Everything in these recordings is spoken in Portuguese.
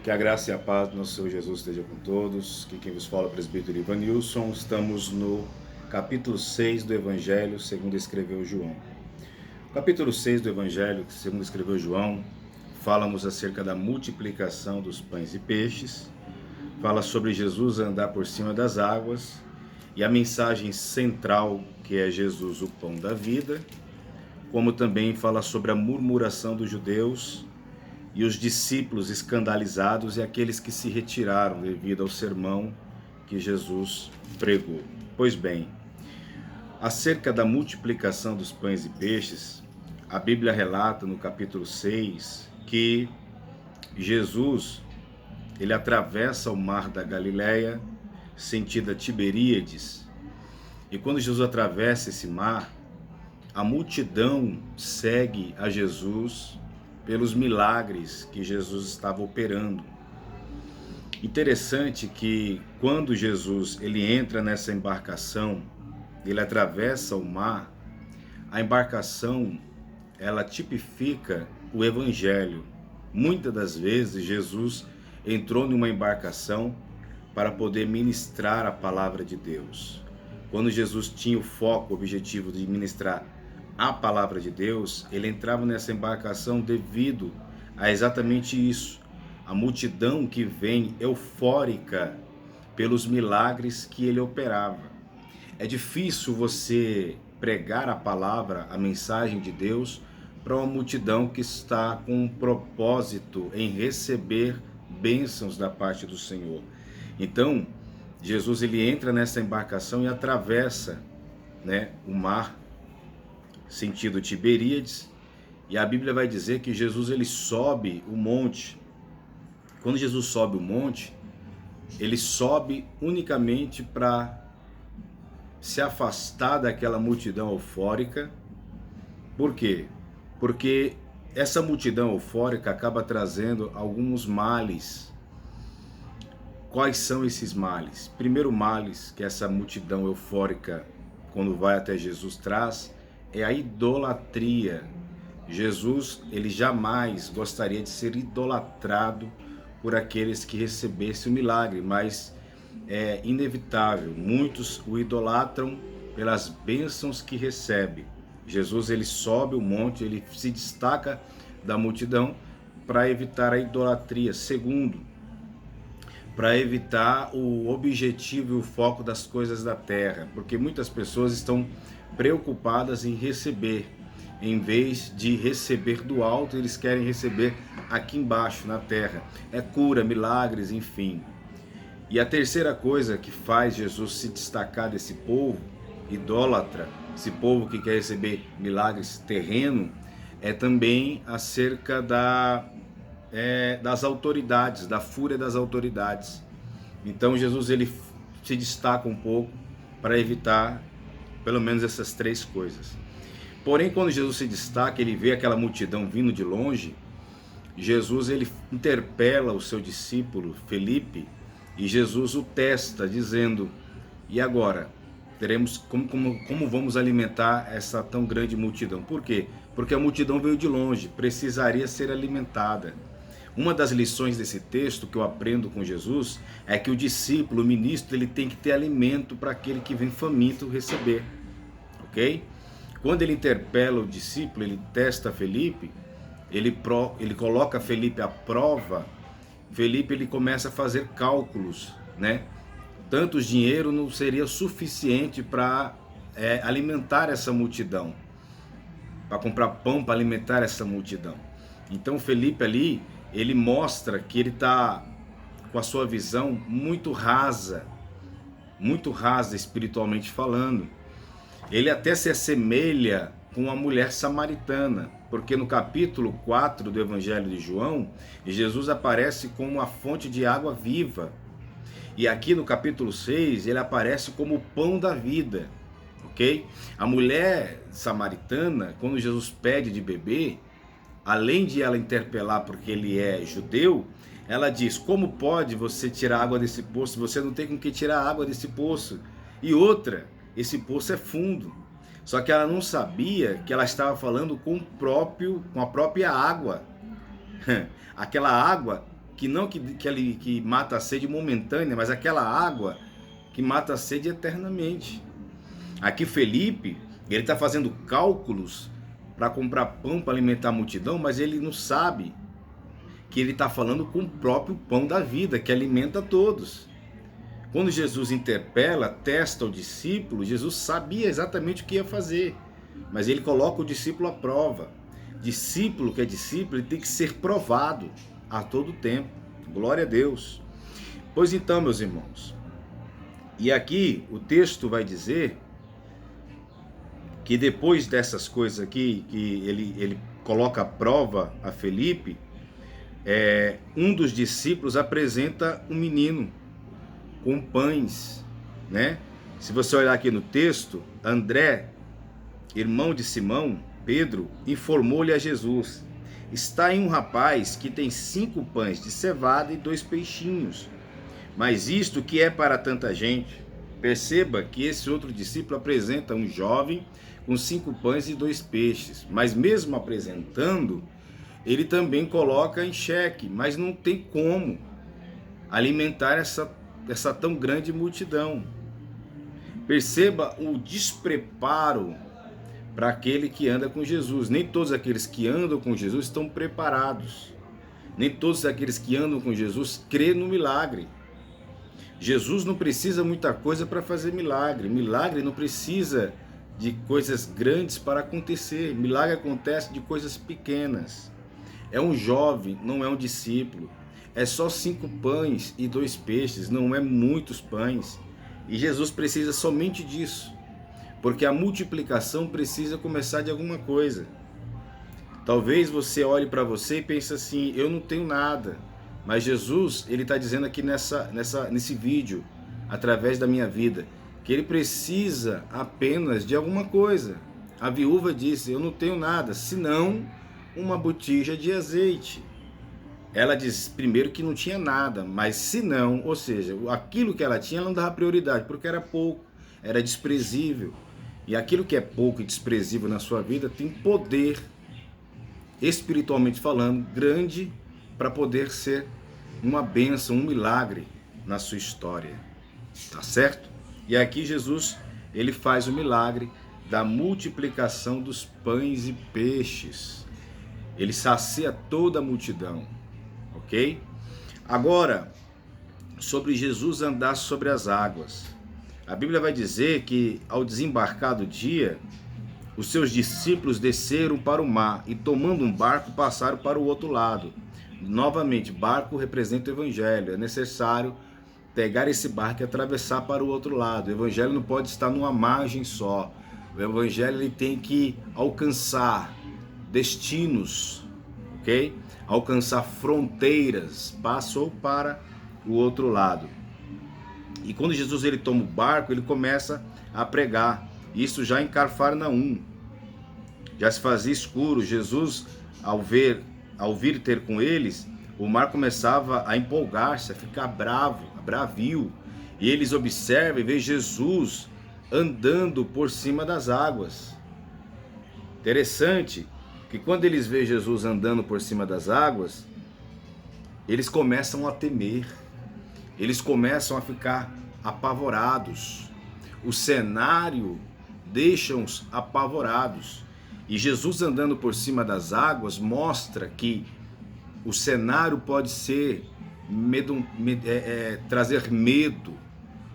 Que a graça e a paz do nosso Senhor Jesus esteja com todos. Que quem vos fala é o presbítero Ivanilson. Estamos no capítulo 6 do Evangelho segundo escreveu João. O capítulo 6 do Evangelho segundo escreveu João fala-nos acerca da multiplicação dos pães e peixes, fala sobre Jesus andar por cima das águas e a mensagem central que é Jesus, o pão da vida, como também fala sobre a murmuração dos judeus e os discípulos escandalizados e aqueles que se retiraram devido ao sermão que Jesus pregou. Pois bem, acerca da multiplicação dos pães e peixes, a Bíblia relata no capítulo 6 que Jesus, ele atravessa o mar da Galileia, sentido a Tiberíades, e quando Jesus atravessa esse mar, a multidão segue a Jesus pelos milagres que Jesus estava operando. Interessante que quando Jesus ele entra nessa embarcação, ele atravessa o mar, a embarcação ela tipifica o Evangelho. Muitas das vezes Jesus entrou numa embarcação para poder ministrar a palavra de Deus. Quando Jesus tinha o foco, o objetivo de ministrar a palavra de Deus, ele entrava nessa embarcação devido a exatamente isso. A multidão que vem eufórica pelos milagres que ele operava. É difícil você pregar a palavra, a mensagem de Deus, para uma multidão que está com um propósito em receber bênçãos da parte do Senhor. Então, Jesus ele entra nessa embarcação e atravessa, o mar, sentido Tiberíades, e a Bíblia vai dizer que Jesus ele sobe o monte. Quando Jesus sobe o monte, ele sobe unicamente para se afastar daquela multidão eufórica. Por quê? Porque essa multidão eufórica acaba trazendo alguns males. Quais são esses males? Primeiro males que essa multidão eufórica, quando vai até Jesus, traz é a idolatria. Jesus, ele jamais gostaria de ser idolatrado por aqueles que recebessem o milagre, mas é inevitável. Muitos o idolatram pelas bênçãos que recebe. Jesus, ele sobe o monte, ele se destaca da multidão para evitar a idolatria. Segundo, para evitar o objetivo e o foco das coisas da terra, porque muitas pessoas estão preocupadas em receber, em vez de receber do alto, eles querem receber aqui embaixo, na terra. É cura, milagres, enfim. E a terceira coisa que faz Jesus se destacar desse povo idólatra, esse povo que quer receber milagres terreno, é também acerca das autoridades, da fúria das autoridades. Então Jesus ele se destaca um pouco para evitar pelo menos essas três coisas. Porém, quando Jesus se destaca, ele vê aquela multidão vindo de longe, Jesus ele interpela o seu discípulo Felipe e Jesus o testa, dizendo: e agora? Como vamos alimentar essa tão grande multidão? Por quê? Porque a multidão veio de longe, precisaria ser alimentada. Uma das lições desse texto que eu aprendo com Jesus é que o discípulo, o ministro, ele tem que ter alimento para aquele que vem faminto receber, ok? Quando ele interpela o discípulo, ele testa Felipe, ele coloca Felipe à prova. Felipe ele começa a fazer cálculos, Tantos dinheiro não seria suficiente para alimentar essa multidão, para comprar pão para alimentar essa multidão. Então Felipe ali, ele mostra que ele está com a sua visão muito rasa espiritualmente falando. Ele até se assemelha com a mulher samaritana, porque no capítulo 4 do Evangelho de João, Jesus aparece como a fonte de água viva. E aqui no capítulo 6, ele aparece como o pão da vida, ok? A mulher samaritana, quando Jesus pede de beber, além de ela interpelar porque ele é judeu, ela diz: como pode você tirar água desse poço? Você não tem com que tirar água desse poço. E outra, esse poço é fundo. Só que ela não sabia que ela estava falando com a própria água. Aquela água que mata a sede momentânea, mas aquela água que mata a sede eternamente. Aqui Felipe, ele está fazendo cálculos para comprar pão para alimentar a multidão, mas ele não sabe que ele está falando com o próprio pão da vida, que alimenta todos. Quando Jesus interpela, testa o discípulo, Jesus sabia exatamente o que ia fazer, mas ele coloca o discípulo à prova. Discípulo que é discípulo, ele tem que ser provado a todo tempo. Glória a Deus. Pois então, meus irmãos, e aqui o texto vai dizer que depois dessas coisas aqui, que ele coloca à prova a Felipe, um dos discípulos apresenta um menino com pães, né? Se você olhar aqui no texto, André, irmão de Simão, Pedro, informou-lhe a Jesus: está aí um rapaz que tem 5 pães de cevada e 2 peixinhos, mas isto que é para tanta gente? Perceba que esse outro discípulo apresenta um jovem com 5 pães e 2 peixes, mas mesmo apresentando, ele também coloca em xeque, mas não tem como alimentar essa tão grande multidão. Perceba o despreparo para aquele que anda com Jesus. Nem todos aqueles que andam com Jesus estão preparados. Nem todos aqueles que andam com Jesus crêem no milagre. Jesus não precisa muita coisa para fazer milagre. Milagre não precisa de coisas grandes para acontecer. Milagre acontece de coisas pequenas. É um jovem, não é um discípulo. É só 5 pães e 2 peixes, não é muitos pães. E Jesus precisa somente disso, porque a multiplicação precisa começar de alguma coisa. Talvez você olhe para você e pense assim: eu não tenho nada. Mas Jesus, ele está dizendo aqui nesse vídeo, através da minha vida, que ele precisa apenas de alguma coisa. A viúva disse: eu não tenho nada, senão uma botija de azeite. Ela diz primeiro que não tinha nada, mas se não, ou seja, aquilo que ela tinha, ela não dava prioridade, porque era pouco, era desprezível. E aquilo que é pouco e desprezível na sua vida tem poder, espiritualmente falando, grande, para poder ser uma bênção, um milagre na sua história. Tá certo? E aqui Jesus, ele faz o milagre da multiplicação dos pães e peixes. Ele sacia toda a multidão. Ok? Agora, sobre Jesus andar sobre as águas. A Bíblia vai dizer que ao desembarcar do dia, os seus discípulos desceram para o mar e, tomando um barco, passaram para o outro lado. Novamente, barco representa o evangelho. É necessário pegar esse barco e atravessar para o outro lado. O evangelho não pode estar numa margem só. O evangelho ele tem que alcançar destinos, ok? Alcançar fronteiras. Passou para o outro lado. E quando Jesus ele toma o barco, ele começa a pregar. Isso já em Cafarnaum. Já se fazia escuro. Jesus, ao vir ter com eles, o mar começava a empolgar-se, a ficar bravio. E eles observam e veem Jesus andando por cima das águas. Interessante que quando eles veem Jesus andando por cima das águas, eles começam a temer. Eles começam a ficar apavorados. O cenário deixa-os apavorados. E Jesus andando por cima das águas mostra que o cenário pode ser trazer medo,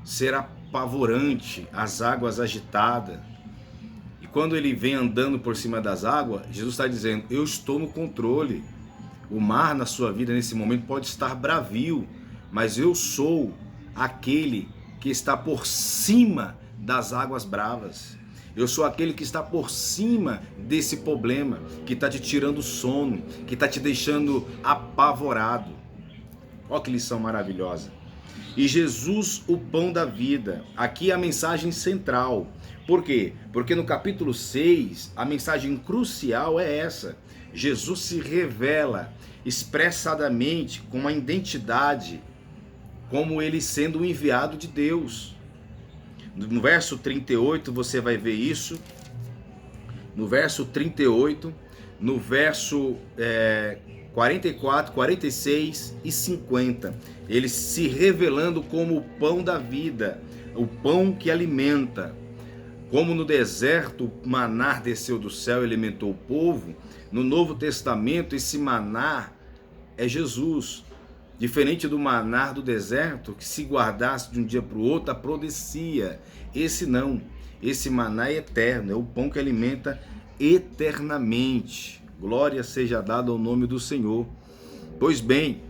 ser apavorante, as águas agitadas. E quando ele vem andando por cima das águas, Jesus está dizendo: eu estou no controle. O mar na sua vida nesse momento pode estar bravio, mas eu sou aquele que está por cima das águas bravas. Eu sou aquele que está por cima desse problema, que está te tirando o sono, que está te deixando apavorado. Olha que lição maravilhosa. E Jesus, o pão da vida. Aqui é a mensagem central. Por quê? Porque no capítulo 6, a mensagem crucial é essa. Jesus se revela expressadamente com uma identidade, como ele sendo o enviado de Deus. No verso 38 você vai ver isso. No verso 38, no verso 44, 46 e 50. Ele se revelando como o pão da vida, o pão que alimenta. Como no deserto o maná desceu do céu e alimentou o povo, no Novo Testamento esse maná é Jesus. Diferente do maná do deserto, que se guardasse de um dia para o outro, apodrecia. Esse não. Esse maná é eterno, é o pão que alimenta eternamente. Glória seja dada ao nome do Senhor. Pois bem,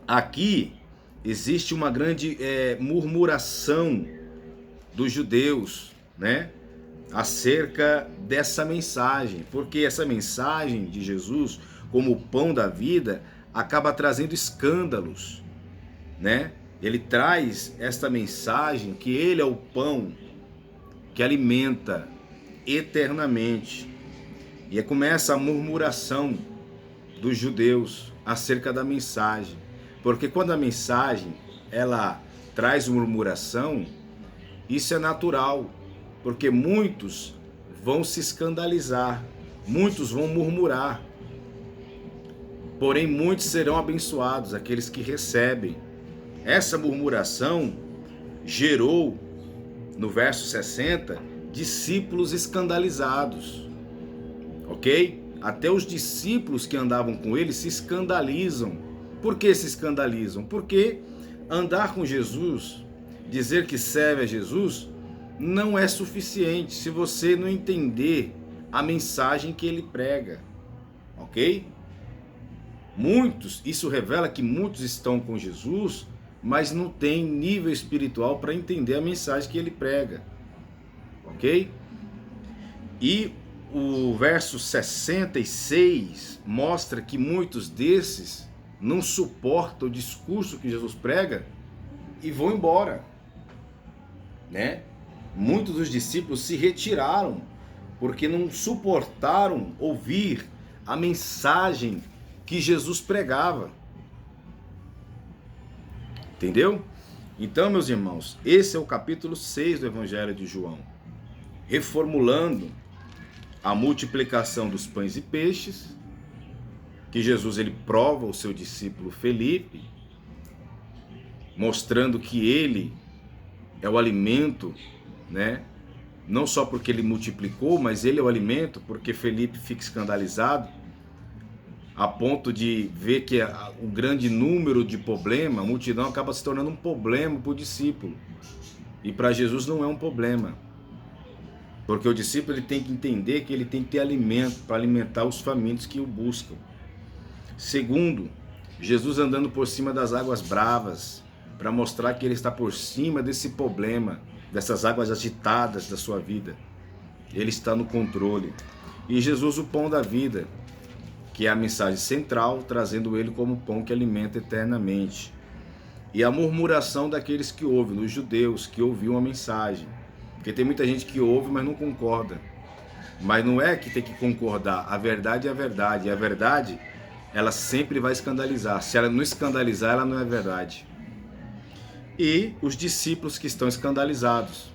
aqui existe uma grande murmuração dos judeus, né, acerca dessa mensagem, porque essa mensagem de Jesus como o pão da vida acaba trazendo escândalos, né? Ele traz esta mensagem que ele é o pão que alimenta eternamente. E aí começa a murmuração dos judeus acerca da mensagem, porque quando a mensagem ela traz murmuração, isso é natural, porque muitos vão se escandalizar, muitos vão murmurar, porém muitos serão abençoados, aqueles que recebem. Essa murmuração gerou, no verso 60, discípulos escandalizados, ok? Até os discípulos que andavam com ele se escandalizam. Por que se escandalizam? Porque andar com Jesus, dizer que serve a Jesus, não é suficiente se você não entender a mensagem que ele prega, ok? Isso revela que muitos estão com Jesus, mas não tem nível espiritual para entender a mensagem que ele prega, ok? E o verso 66 mostra que muitos desses não suportam o discurso que Jesus prega e vão embora, né? Muitos dos discípulos se retiraram porque não suportaram ouvir a mensagem que Jesus pregava. Entendeu? Então, meus irmãos, esse é o capítulo 6 do Evangelho de João, reformulando a multiplicação dos pães e peixes, que Jesus ele prova o seu discípulo Felipe, mostrando que ele é o alimento, né? Não só porque ele multiplicou, mas ele é o alimento, porque Felipe fica escandalizado a ponto de ver que o grande número de problema, a multidão acaba se tornando um problema para o discípulo. E para Jesus não é um problema. Porque o discípulo ele tem que entender que ele tem que ter alimento para alimentar os famintos que o buscam. Segundo, Jesus andando por cima das águas bravas, para mostrar que ele está por cima desse problema, dessas águas agitadas da sua vida. Ele está no controle. E Jesus, o pão da vida, que é a mensagem central, trazendo ele como pão que alimenta eternamente. E a murmuração daqueles que ouvem, dos judeus que ouviam a mensagem. Porque tem muita gente que ouve, mas não concorda. Mas não é que tem que concordar, a verdade é a verdade. E a verdade, ela sempre vai escandalizar. Se ela não escandalizar, ela não é verdade. E os discípulos que estão escandalizados,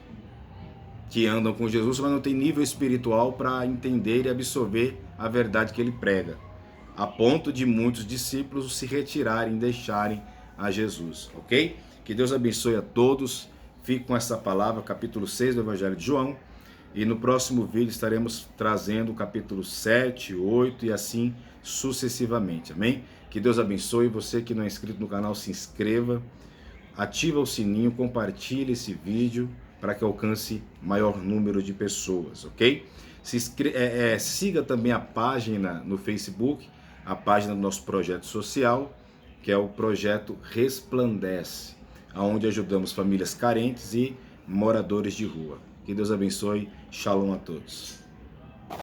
que andam com Jesus, mas não tem nível espiritual para entender e absorver a verdade que ele prega, a ponto de muitos discípulos se retirarem, deixarem a Jesus, ok? Que Deus abençoe a todos. Fique com essa palavra, capítulo 6 do Evangelho de João, e no próximo vídeo estaremos trazendo o capítulo 7, 8 e assim sucessivamente, amém? Que Deus abençoe. Você que não é inscrito no canal, se inscreva, ativa o sininho, compartilhe esse vídeo para que alcance maior número de pessoas, ok? Siga também a página no Facebook, a página do nosso projeto social, que é o projeto Resplandece, onde ajudamos famílias carentes e moradores de rua. Que Deus abençoe. Shalom a todos.